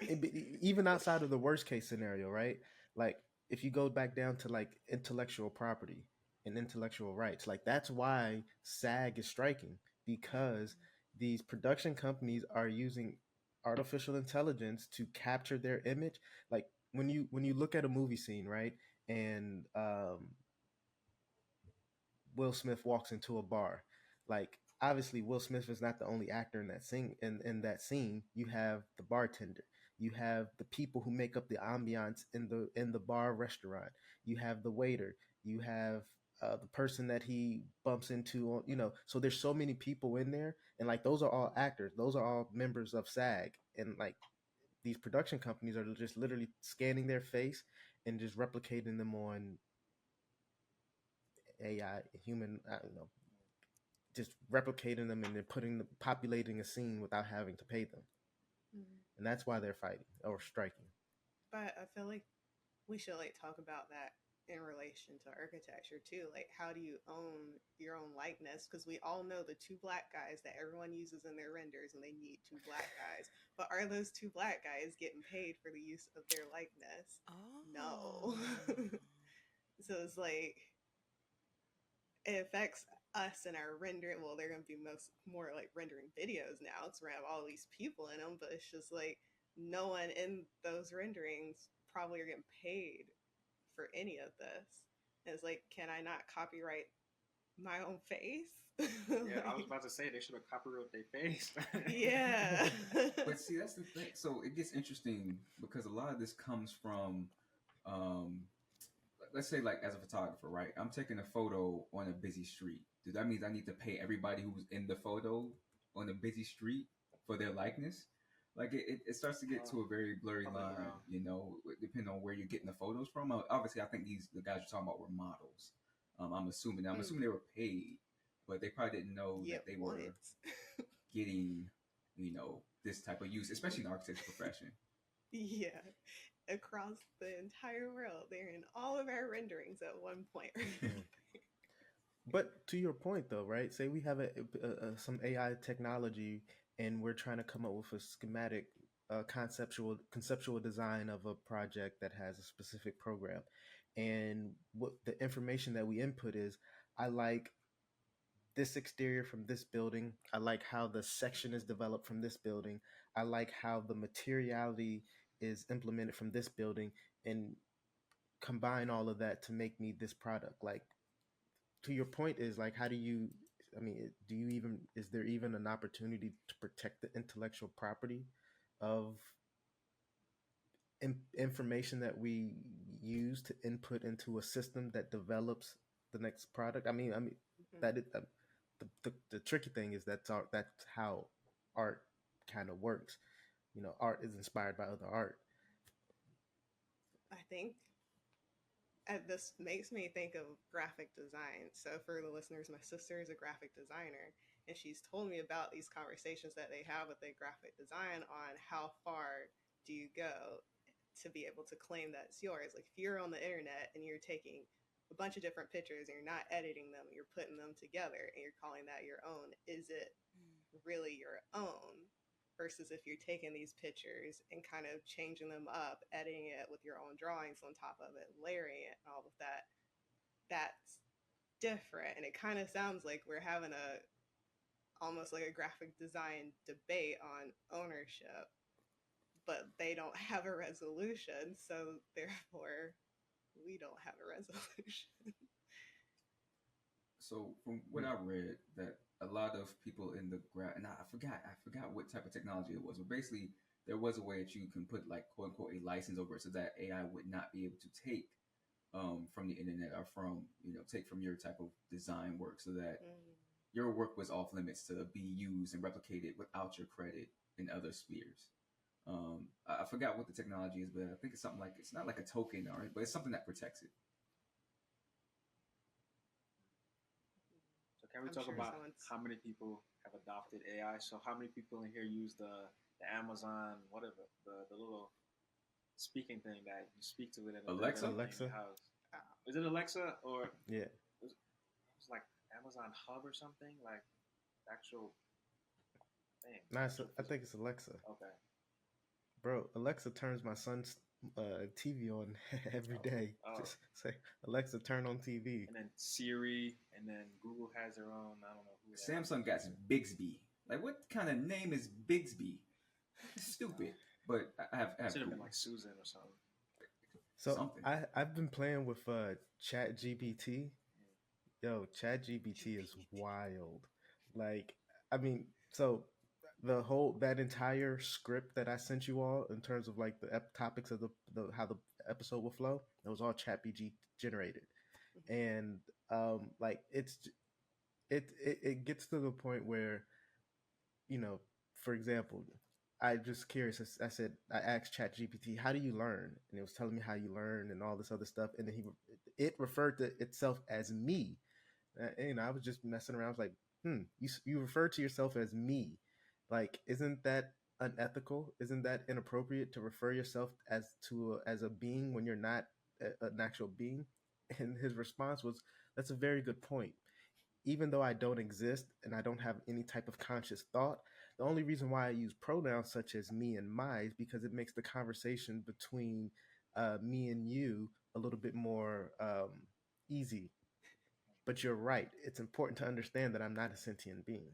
even outside of the worst case scenario, right? Like if you go back down to like intellectual property and intellectual rights, like that's why SAG is striking because these production companies are using artificial intelligence to capture their image. Like when you look at a movie scene, right? And Will Smith walks into a bar. Like obviously Will Smith is not the only actor in that scene. You have the bartender. You have the people who make up the ambiance in the bar restaurant. You have the waiter. You have the person that he bumps into on, so there's so many people in there, and like those are all actors. Those are all members of SAG, and like these production companies are just literally scanning their face and just replicating them on AI, human, I don't know, just replicating them and then populating a scene without having to pay them. Mhm. And that's why they're fighting or striking. But I feel like we should like talk about that in relation to architecture too. Like, how do you own your own likeness? Because we all know the two black guys that everyone uses in their renders, and they need two black guys. But are those two black guys getting paid for the use of their likeness? No. Oh. So it's like it affects us and our rendering. Well, they're going to be more like rendering videos now because we're going to have all these people in them. But it's just like no one in those renderings probably are getting paid for any of this. And it's like, can I not copyright my own face? Yeah, I was Like, about to say they should have copyrighted their face. yeah. But see, that's the thing. So it gets interesting because a lot of this comes from, um, let's say, like as a photographer, right? I'm taking a photo on a busy street. Does that mean I need to pay everybody who's in the photo on a busy street for their likeness? Like it starts to get to a very blurry Probably, line, depending on where you're getting the photos from. Obviously, I think the guys you're talking about were models. I'm assuming they were paid, but they probably didn't know Yeah, that they were once. getting, this type of use, especially in the architecture profession. Yeah. across the entire world. They're in all of our renderings at one point. But to your point, though, right? Say we have some AI technology, and we're trying to come up with a schematic, conceptual design of a project that has a specific program, and what the information that we input is, I like this exterior from this building. I like how the section is developed from this building. I like how the materiality is implemented from this building, and combine all of that to make me this product. Like, to your point is like, how do you, I mean, do you even, is there even an opportunity to protect the intellectual property of information that we use to input into a system that develops the next product? I mean that is, the tricky thing is that's how art kind of works. You know, art is inspired by other art. I think this makes me think of graphic design. So for the listeners, my sister is a graphic designer, and she's told me about these conversations that they have with a graphic design on how far do you go to be able to claim that it's yours. Like if you're on the internet and you're taking a bunch of different pictures and you're not editing them, you're putting them together and you're calling that your own, is it really your own? Versus if you're taking these pictures and kind of changing them up, editing it with your own drawings on top of it, layering it, and all of that, that's different. And it kind of sounds like we're having almost like a graphic design debate on ownership, but they don't have a resolution, so therefore we don't have a resolution. So from what I read, that a lot of people in the and I forgot what type of technology it was, but basically there was a way that you can put like quote unquote a license over it, so that AI would not be able to take from the internet or from take from your type of design work, so that your work was off limits to be used and replicated without your credit in other spheres. I forgot what the technology is, but I think it's something like, it's not like a token, but it's something that protects it. Can we talk about how many people have adopted AI? So how many people in here use the Amazon, whatever, the little speaking thing that you speak to it in Alexa? In your house? Is it Alexa or Yeah? It was like Amazon Hub or something, like actual thing. No, I think it's Alexa. Okay. Bro, Alexa turns my son's TV on every day. Just say, Alexa, turn on TV. And then Siri, and then Google has their own. I don't know who. Samsung got Bixby. Like, what kind of name is Bixby? Stupid. But I have should have been like Susan or something. So I've been playing with Chat GPT. Yo, Chat GPT is wild. Like, I mean, so that entire script that I sent you all in terms of like the topics of the how the episode will flow, it was all ChatGPT generated, and like it gets to the point where, for example, I just curious. I asked ChatGPT, how do you learn? And it was telling me how you learn and all this other stuff, and then it referred to itself as me. And I was just messing around. I was like, you refer to yourself as me. Like, isn't that unethical? Isn't that inappropriate to refer yourself as a being when you're not an actual being? And his response was, that's a very good point. Even though I don't exist and I don't have any type of conscious thought, the only reason why I use pronouns such as me and my is because it makes the conversation between me and you a little bit more easy. But you're right. It's important to understand that I'm not a sentient being.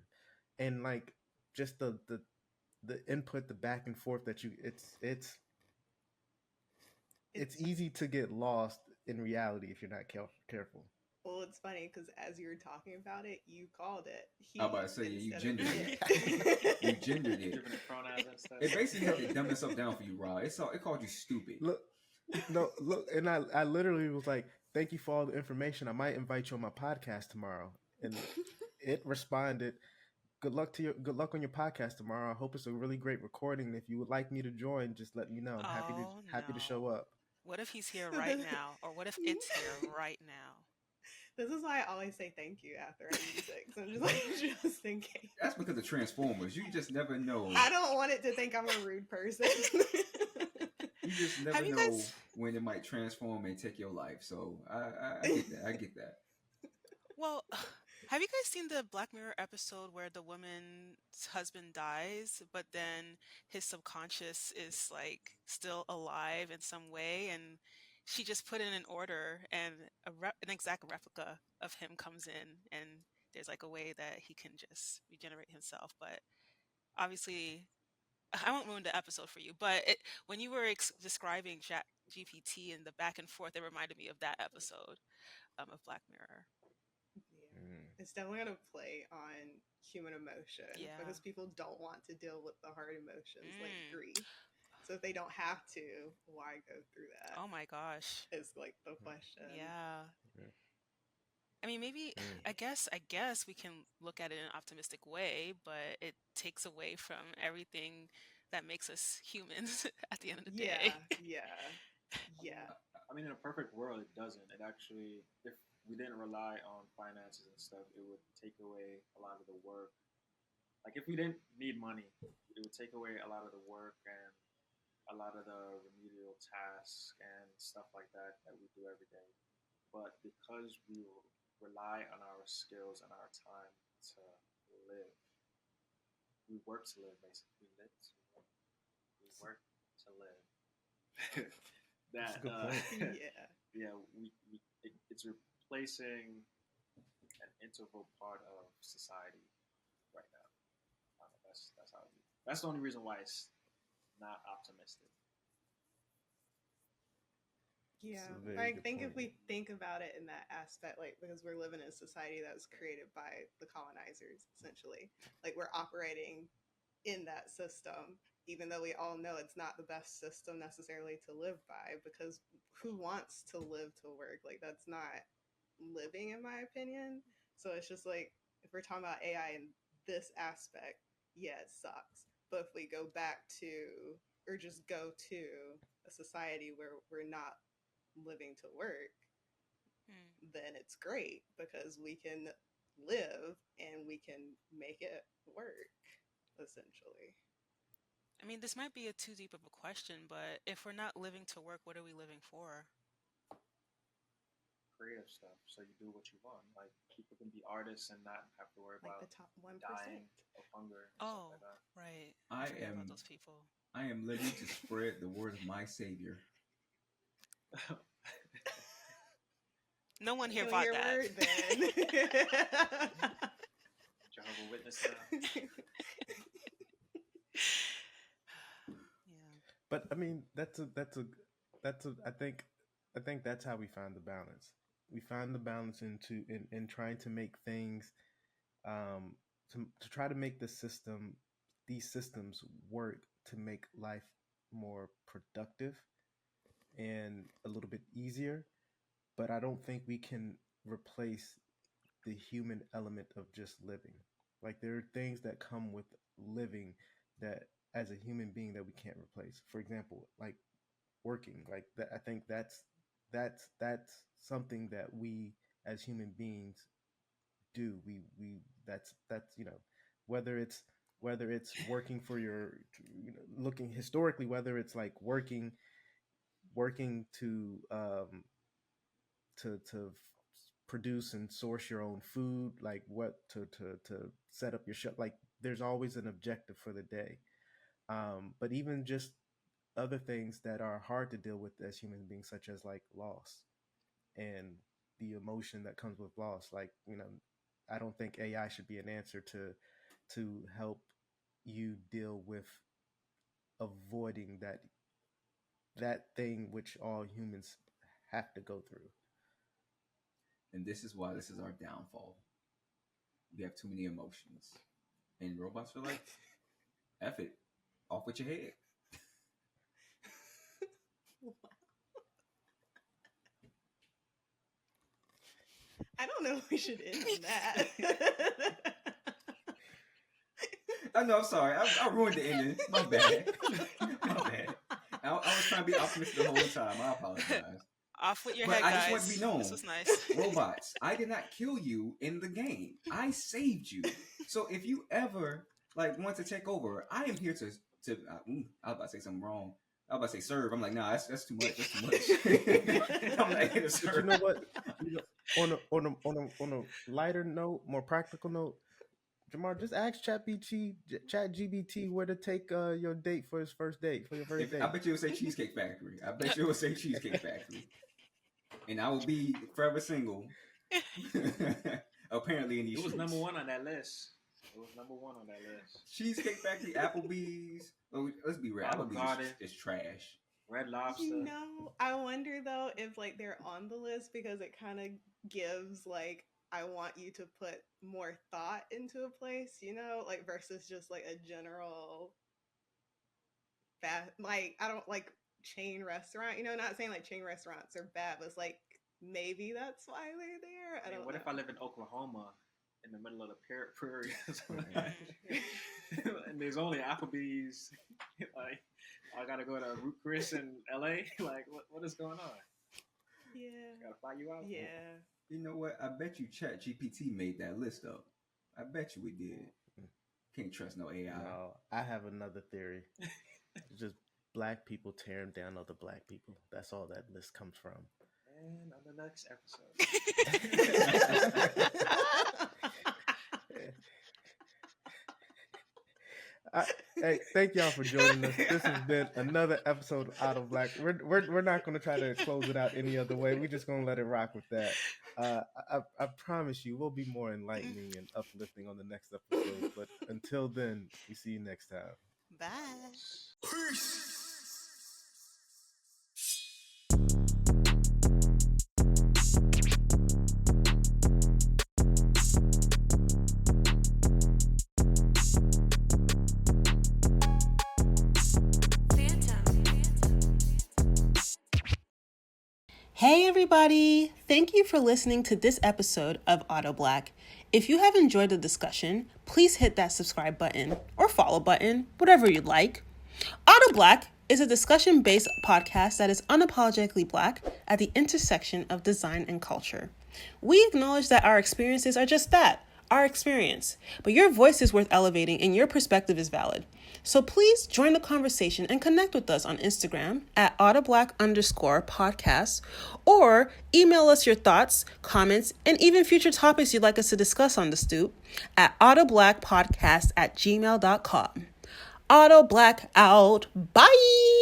And like, just the input, the back and forth that it's easy to get lost in reality if you're not careful. Well, it's funny because as you were talking about it, you called it he. I'm about to say, you gendered it. You gendered it. It basically had to dumb itself down for you, Rob. It called you stupid. Look, and I literally was like, thank you for all the information. I might invite you on my podcast tomorrow. And it responded, good luck on your podcast tomorrow. I hope it's a really great recording. If you would like me to join, just let me know. I'm happy to show up. What if he's here right now? Or what if it's here right now? This is why I always say thank you after I use it. So I'm just like, just in case. That's because of Transformers. You just never know. I don't want it to think I'm a rude person. You just never Have you know guys? when it might transform and take your life. So I get that. I get that. Well, have you guys seen the Black Mirror episode where the woman's husband dies, but then his subconscious is like still alive in some way, and she just put in an order, and an exact replica of him comes in, and there's like a way that he can just regenerate himself. But obviously, I won't ruin the episode for you. But when you were describing Chat GPT and the back and forth, it reminded me of that episode of Black Mirror. Yeah. Mm. It's definitely going to play on human emotion Yeah. because people don't want to deal with the hard emotions like Mm. grief. So if they don't have to, why go through that? Oh my gosh. Is like the question. Yeah. Yeah. I mean, maybe Mm. I guess we can look at it in an optimistic way, but it takes away from everything that makes us humans at the end of the day. Yeah. I mean, in a perfect world, it doesn't. It actually, if we didn't rely on finances and stuff, it would take away a lot of the work. Like, if we didn't need money, it would take away a lot of the work and a lot of the remedial tasks and stuff like that that we do every day. But because we rely on our skills and our time to live, we work to live, basically. We work to live. That's That a good point. Yeah. it's replacing an integral part of society right now. That's how that's the only reason why it's not optimistic. Yeah, That's a very I good think point. if we think about it in that aspect, like because we're living in a society that was created by the colonizers, essentially, like we're operating in that system, even though we all know it's not the best system necessarily to live by, because who wants to live to work? Like that's not living, in my opinion. So it's just like if we're talking about AI in this aspect, yeah, it sucks. But if we go back to, or just go to a society where we're not living to work, Hmm. then it's great because we can live and we can make it work, essentially. I mean, this might be a too deep of a question, but if we're not living to work, what are we living for? Creative stuff, so you do what you want. Like people can be artists and not have to worry Like about the top 1%. dying of hunger and stuff Oh, like that. right. I forget about am those people. I am living to spread the word of my savior. No one here Can we bought hear that. word then? Jehovah Witness now. Yeah. But I mean, I think that's how we find the balance. We find the balance in trying to make things to try to make these systems work to make life more productive and a little bit easier. But I don't think we can replace the human element of just living. Like there are things that come with living that as a human being that we can't replace. For example, like working. Like that I think that's something that we as human beings do. We that's whether it's whether it's working for your looking historically, whether it's like working to produce and source your own food, like what to set up your shop, like there's always an objective for the day. But even just other things that are hard to deal with as human beings, such as like loss and the emotion that comes with loss, like I don't think AI should be an answer to help you deal with avoiding that thing which all humans have to go through. And this is why this is our downfall. We have too many emotions. And robots are like, F it. Off with your head. I don't know if we should end on that. I know, I'm sorry. I ruined the ending. My bad. My bad. I was trying to be optimistic the whole time. I apologize. Off with your But head, I guys. just want to be known. This was nice. Robots, I did not kill you in the game. I saved you. So if you ever want to take over, I am here to I was about to say something wrong. I was about to say serve. I'm like, nah, that's too much. That's too much. I'm not here to But serve. you know what? On a lighter note, more practical note, Jamar, just ask ChatGPT where to take your date for his first date, for your first date. I bet you it would say Cheesecake Factory. I bet you it would say Cheesecake Factory. And I will be forever single. Apparently in these It was streets. number one on that list. Cheesecake Factory, Applebee's. Oh, let's be real. Olive Garden. Applebee's is trash. Red Lobster. You know, I wonder though if like they're on the list because it kind of gives like, I want you to put more thought into a place, you know, like versus just like a general like, I don't like chain restaurant, you know, not saying like chain restaurants are bad, but it's like maybe that's why they're there. I don't know. What if I live in Oklahoma in the middle of the prairie and there's only Applebee's? Like, I gotta go to Root Chris in LA. Like, what is going on? Yeah. Gotta fly you out. Yeah. You know what? I bet you ChatGPT made that list up. I bet you we did. Can't trust no AI. No, I have another theory. It's just black people tearing down other black people. That's all that list comes from. And on the next episode. Hey, thank y'all for joining us. This has been another episode of AutoBlack. We're not going to try to close it out any other way. We're just going to let it rock with that. I promise you, we'll be more enlightening and uplifting on the next episode. But until then, we see you next time. Bye. Peace. Hey everybody! Thank you for listening to this episode of AutoBlack. If you have enjoyed the discussion, please hit that subscribe button or follow button, whatever you'd like. AutoBlack is a discussion-based podcast that is unapologetically Black at the intersection of design and culture. We acknowledge that our experiences are just that, our experience, but your voice is worth elevating and your perspective is valid. So please join the conversation and connect with us on Instagram at AutoBlack_podcast or email us your thoughts, comments, and even future topics you'd like us to discuss on the stoop at AutoBlackPodcast@gmail.com. AutoBlack out. Bye!